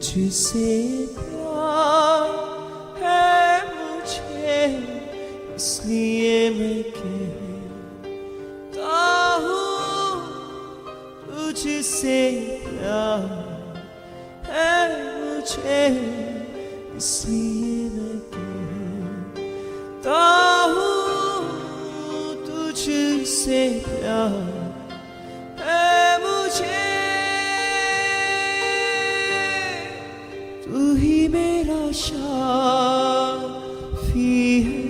तुझसे प्यार है मुझे, इसलिए मैं कहता हूँ। तुझसे प्यार है मुझे, इसलिए मैं कहता हूँ। तुझसे प्यार है मुझे, तू ही मेरा शाफी है,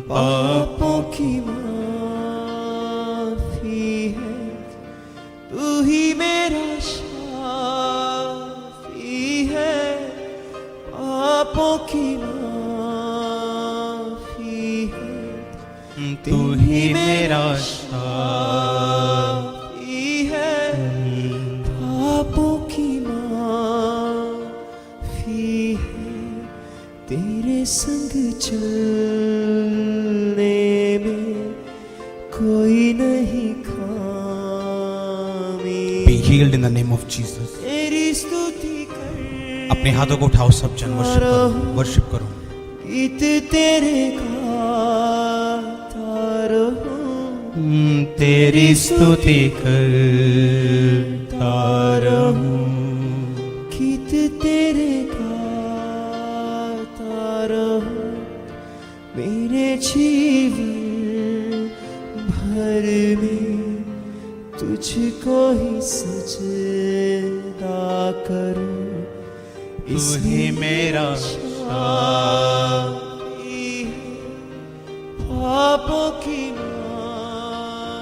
पापों की माफी है। तू ही मेरा शाफी है, पापों की माफी है। तू ही मेरा शाफी है, पापों की माफी है। तेरे संग चलने में कोई नहीं खामी। Be healed in the name of Jesus. तेरी स्तुति कर, अपने हाथों को उठाओ सब जन, वर्शिप करो। गीत तेरे गाता रहूं, तेरी स्तुति करता रहूं। गीत तेरे गाता रहूं। मेरे जीवन भर में तुझको ही सजदा करूं। तू ही मेरा शाफी है, पापों की माफी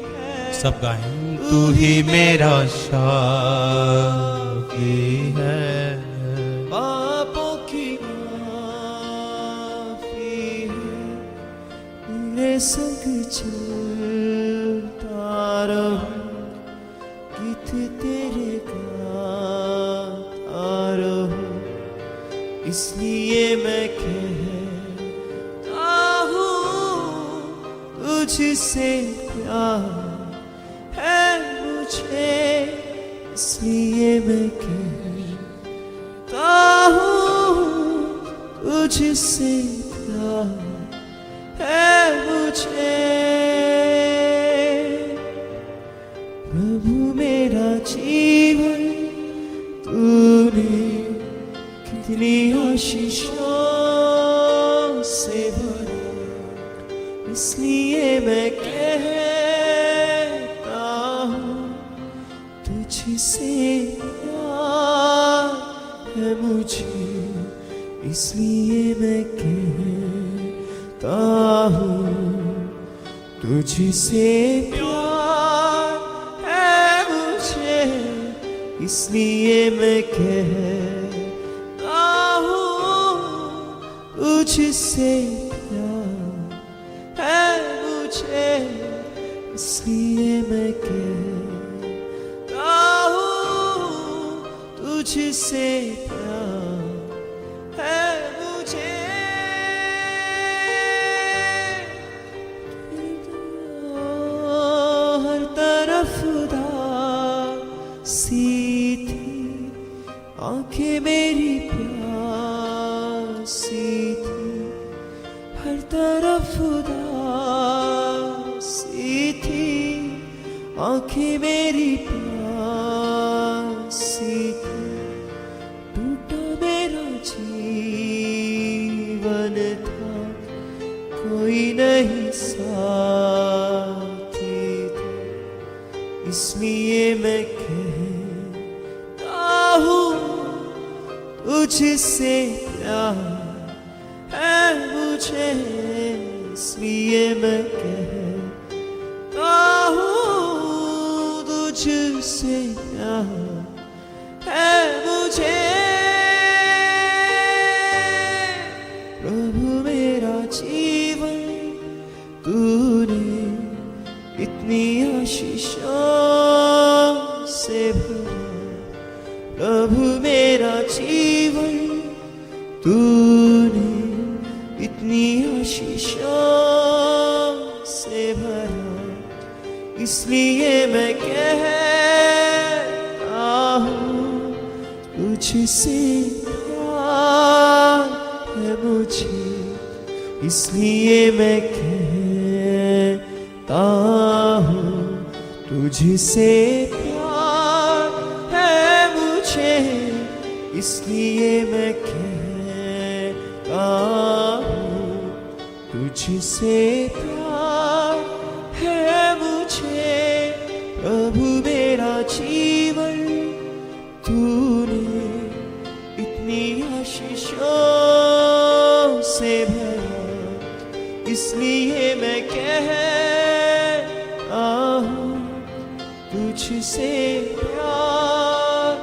है। सब गाएं। तू ही मेरा शाफी है, पापों की माफी है। मेरे संग चलता रहूं, गीत तेरे गाता रहूं। इसलिए मैं कहता हूँ, तुझसे प्यार है मुझे, इसलिए मैं कहता हूँ। तुझसे प्यार है मुझे। प्रभु मेरा जीवन तूने कितनी आशीषों से भरा, इसलिए मैं कहता हूँ। तुझसे प्यार है मुझे, इसलिए मैं कहता हूँ। तुझसे प्यार है मुझे, इसलिए मैं कहता हूँ। तुझसे प्यार है मुझे, इसलिए मैं कहता हूँ। तुझसे प्यार है मुझे। हर तरफ उदासी थी, आंखें मेरी प्यासी थी। हर तरफ उदासी थी, आंखें मेरी प्यासी थी। टूटा मेरा जीवन था, कोई नहीं साथी था। इसलिए मैं कहता हूँ, तुझसे प्यार है मुझे, इसलिए मैं कहता हूँ। तुझसे प्यार है मुझे। प्रभु मेरा जीवन तूने इतनी आशीषों से भरा। प्रभु मेरा जीवन तूने इतनी आशीषों से भरा, इसलिए मैं कहता हूँ। तुझसे प्यार है मुझे, इसलिए मैं कहता हूँ तुझसे प्यार है मुझे, इसलिए मैं कहता हूँ तुझसे प्यार है मुझे। प्रभु मेरा जीवन तूने इतनी आशीषों से भरा, इसलिए मैं कहता हूँ तुझसे प्यार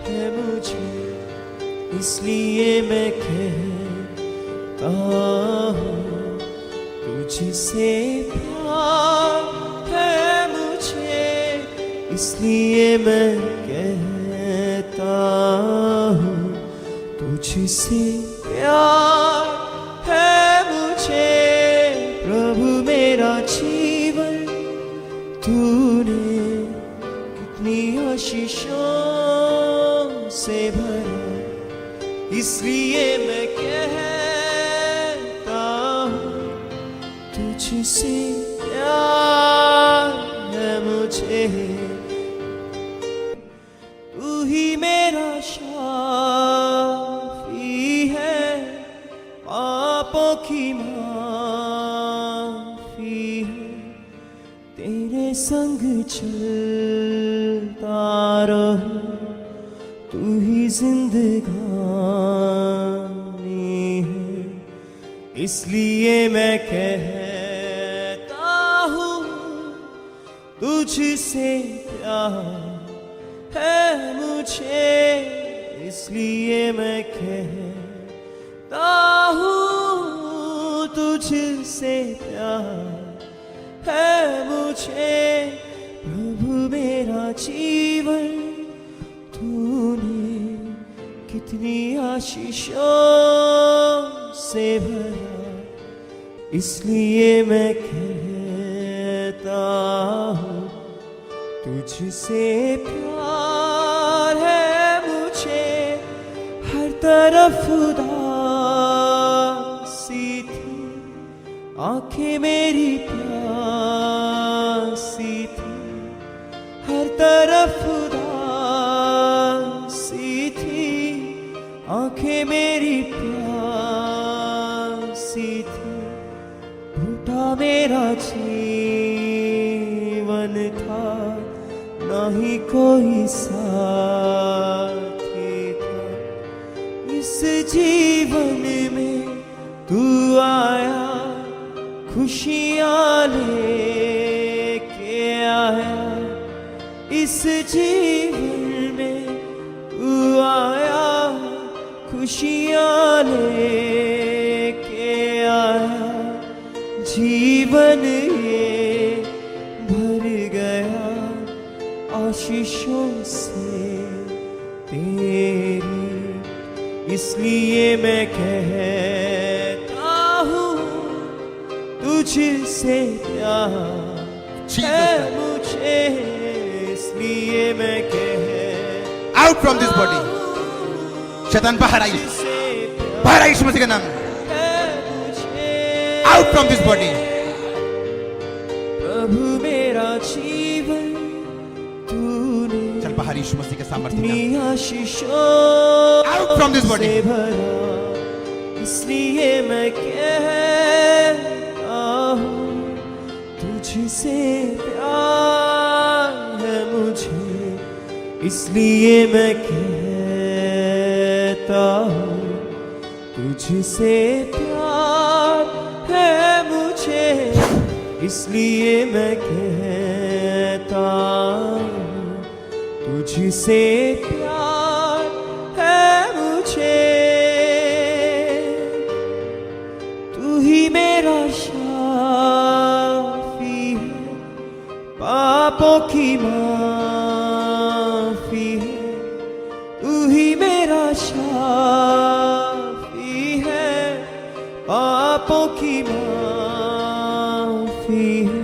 है मुझे, इसलिए मैं कहता हूँ तुझसे प्यार है मुझे, इसलिए मैं कहता हूँ तुझसे प्यार है मुझे। प्रभु मेरा जीवन तूने कितनी आशीषों से भरा, इसलिए मैं कहता हूँ तुझसे प्यार है मुझे। तू ही मेरा शाफी है, पापों की माफी है, तेरे संग चलता रहूं, तू ही जिंदगानी है, इसलिए मैं कहता हूँ तुझसे प्यार है मुझे, इसलिए मैं कहता हूँ तुझसे प्यार है मुझे। प्रभु मेरा जीवन तूने कितनी आशीषों से भरा, इसलिए मैं कहता हूँ तुझसे प्यार है मुझे। हर तरफ उदासी थी, आंखें मेरी प्यासी थी, हर तरफ उदासी थी, आंखें मेरी प्यासी थी, टूटा मेरा जीवन था, ना ही कोई साथी था, इस जीवन में तू आया, खुशियाँ लेके आया, इस जीवन में तू आया, खुशियाँ लेके आया, जीवन ये भर गया आशीषों से तेरी, इसलिए मैं कहता हूँ तुझसे प्यार है मुझे, इसलिए मैं कहता आउट फ्रॉम दिस बॉडी, शैतान बाहर आई, बाहर आई यीशु मसीह के नाम, आउट फ्रॉम दिस बॉडी। प्रभु मेरा जीवन तूने चल बाहर यीशु मसीह के सामर्थ्य में इतनी आशीषों आउट फ्रॉम दिस बॉडी, से भरा, इसलिए मैं कहता हूँ तुझसे प्यार है मुझे, इसलिए मैं कहता हूँ तुझसे प्यार है मुझे, इसलिए मैं कहता हूँ तुझसे प्यार है मुझे। तू ही मेरा शाफी है, पापों की माफी है, तू ही मेरा शाफी है, पापों की माफी है,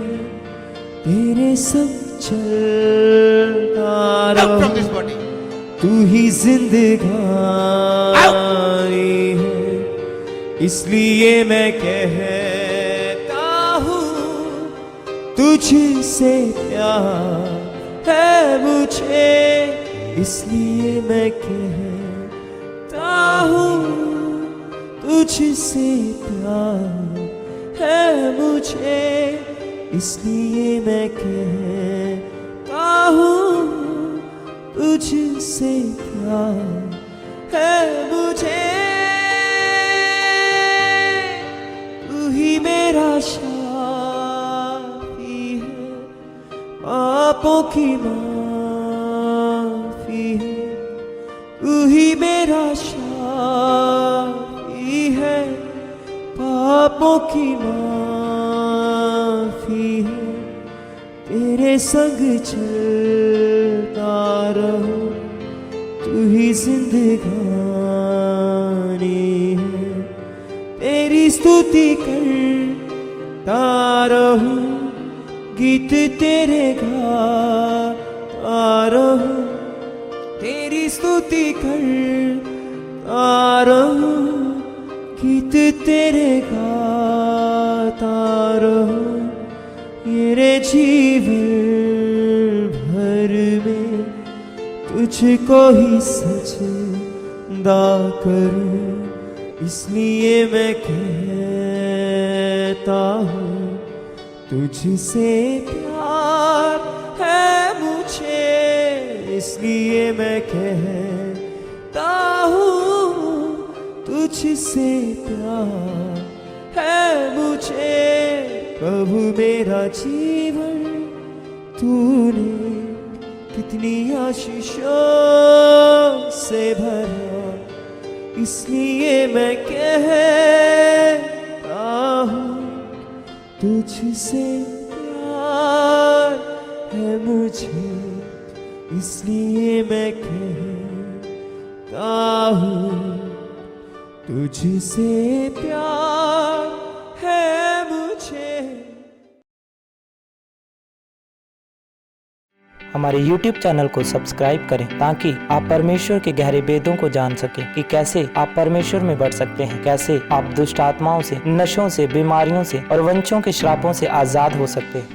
तेरे संग चलता आउट फ्रॉम रहूं, दिस बॉडी, तू ही जिंदगानी है, इसलिए मैं कहता हूँ तुझसे प्यार है मुझे, इसलिए मैं कहता हूँ तुझसे प्यार है मुझे, इसलिए मैं कहता हूँ तुझसे प्यार है मुझे। तू ही मेरा शाफी है, पापों की माफी है, तू ही मेरा शाफी है, पापों की माफी है। तेरे संग चलता रहूं, तू ही जिंदगानी है, तेरी स्तुति करता रहूं, गीत तेरे गाता रहूं, तेरी स्तुति करता रहूं, गीत तेरे गाता रहूं। मेरे जीवन भर में तुझको ही सजदा करूं, इसलिए मैं कहता हूँ तुझसे प्यार है मुझे, इसलिए मैं कहता हूँ तुझसे प्यार है मुझे। प्रभु मेरा जीवन तूने कितनी आशीषों से भरा, इसलिए मैं कहता हूँ तुझसे प्यार है मुझे, इसलिए मैं कहता हूँ तुझसे प्यार है मुझे। हमारे YouTube चैनल को सब्सक्राइब करें ताकि आप परमेश्वर के गहरे वेदों को जान सकें कि कैसे आप परमेश्वर में बढ़ सकते हैं, कैसे आप दुष्ट आत्माओं से, नशों से, बीमारियों से और वंशों के श्रापों से आजाद हो सकते हैं।